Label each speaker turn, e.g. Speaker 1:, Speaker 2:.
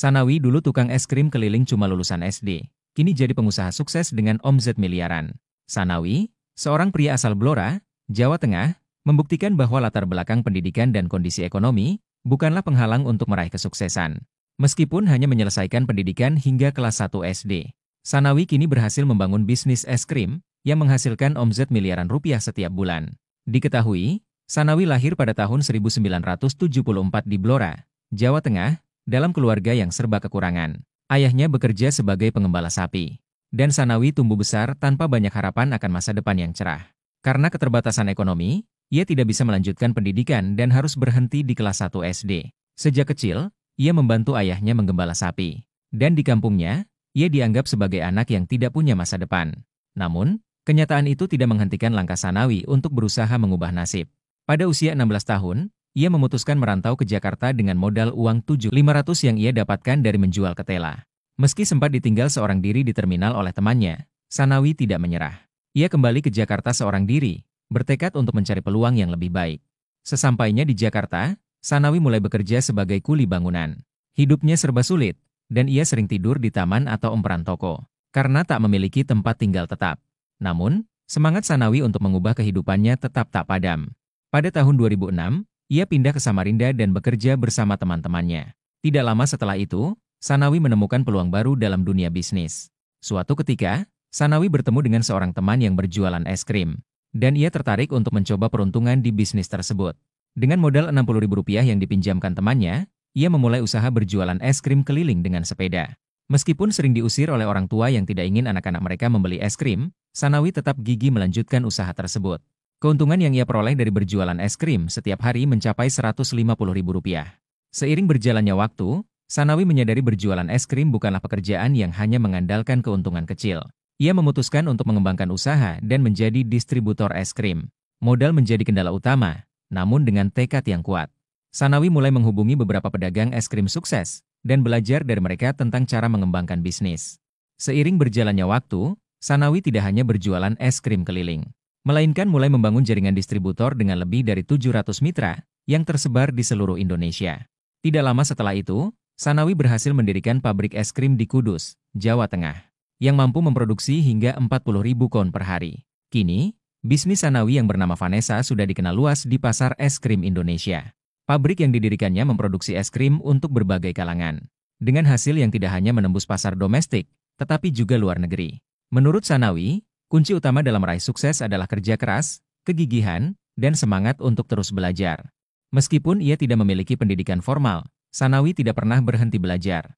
Speaker 1: Sanawi dulu tukang es krim keliling cuma lulusan SD. Kini jadi pengusaha sukses dengan omzet miliaran. Sanawi, seorang pria asal Blora, Jawa Tengah, membuktikan bahwa latar belakang pendidikan dan kondisi ekonomi bukanlah penghalang untuk meraih kesuksesan. Meskipun hanya menyelesaikan pendidikan hingga kelas 1 SD, Sanawi kini berhasil membangun bisnis es krim yang menghasilkan omzet miliaran rupiah setiap bulan. Diketahui, Sanawi lahir pada tahun 1974 di Blora, Jawa Tengah, dalam keluarga yang serba kekurangan. Ayahnya bekerja sebagai pengembala sapi. Dan Sanawi tumbuh besar tanpa banyak harapan akan masa depan yang cerah. Karena keterbatasan ekonomi, ia tidak bisa melanjutkan pendidikan dan harus berhenti di kelas 1 SD. Sejak kecil, ia membantu ayahnya menggembala sapi. Dan di kampungnya, ia dianggap sebagai anak yang tidak punya masa depan. Namun, kenyataan itu tidak menghentikan langkah Sanawi untuk berusaha mengubah nasib. Pada usia 16 tahun, ia memutuskan merantau ke Jakarta dengan modal uang 7.500 yang ia dapatkan dari menjual ketela. Meski sempat ditinggal seorang diri di terminal oleh temannya, Sanawi tidak menyerah. Ia kembali ke Jakarta seorang diri, bertekad untuk mencari peluang yang lebih baik. Sesampainya di Jakarta, Sanawi mulai bekerja sebagai kuli bangunan. Hidupnya serba sulit, dan ia sering tidur di taman atau emperan toko, karena tak memiliki tempat tinggal tetap. Namun, semangat Sanawi untuk mengubah kehidupannya tetap tak padam. Pada tahun 2006, ia pindah ke Samarinda dan bekerja bersama teman-temannya. Tidak lama setelah itu, Sanawi menemukan peluang baru dalam dunia bisnis. Suatu ketika, Sanawi bertemu dengan seorang teman yang berjualan es krim. Dan ia tertarik untuk mencoba peruntungan di bisnis tersebut. Dengan modal Rp60.000 yang dipinjamkan temannya, ia memulai usaha berjualan es krim keliling dengan sepeda. Meskipun sering diusir oleh orang tua yang tidak ingin anak-anak mereka membeli es krim, Sanawi tetap gigih melanjutkan usaha tersebut. Keuntungan yang ia peroleh dari berjualan es krim setiap hari mencapai Rp150.000. Seiring berjalannya waktu, Sanawi menyadari berjualan es krim bukanlah pekerjaan yang hanya mengandalkan keuntungan kecil. Ia memutuskan untuk mengembangkan usaha dan menjadi distributor es krim. Modal menjadi kendala utama, namun dengan tekad yang kuat. Sanawi mulai menghubungi beberapa pedagang es krim sukses dan belajar dari mereka tentang cara mengembangkan bisnis. Seiring berjalannya waktu, Sanawi tidak hanya berjualan es krim keliling, melainkan mulai membangun jaringan distributor dengan lebih dari 700 mitra yang tersebar di seluruh Indonesia. Tidak lama setelah itu, Sanawi berhasil mendirikan pabrik es krim di Kudus, Jawa Tengah, yang mampu memproduksi hingga 40.000 kon per hari. Kini, bisnis Sanawi yang bernama Vanessa sudah dikenal luas di pasar es krim Indonesia. Pabrik yang didirikannya memproduksi es krim untuk berbagai kalangan, dengan hasil yang tidak hanya menembus pasar domestik, tetapi juga luar negeri. Menurut Sanawi, kunci utama dalam meraih sukses adalah kerja keras, kegigihan, dan semangat untuk terus belajar. Meskipun ia tidak memiliki pendidikan formal, Sanawi tidak pernah berhenti belajar.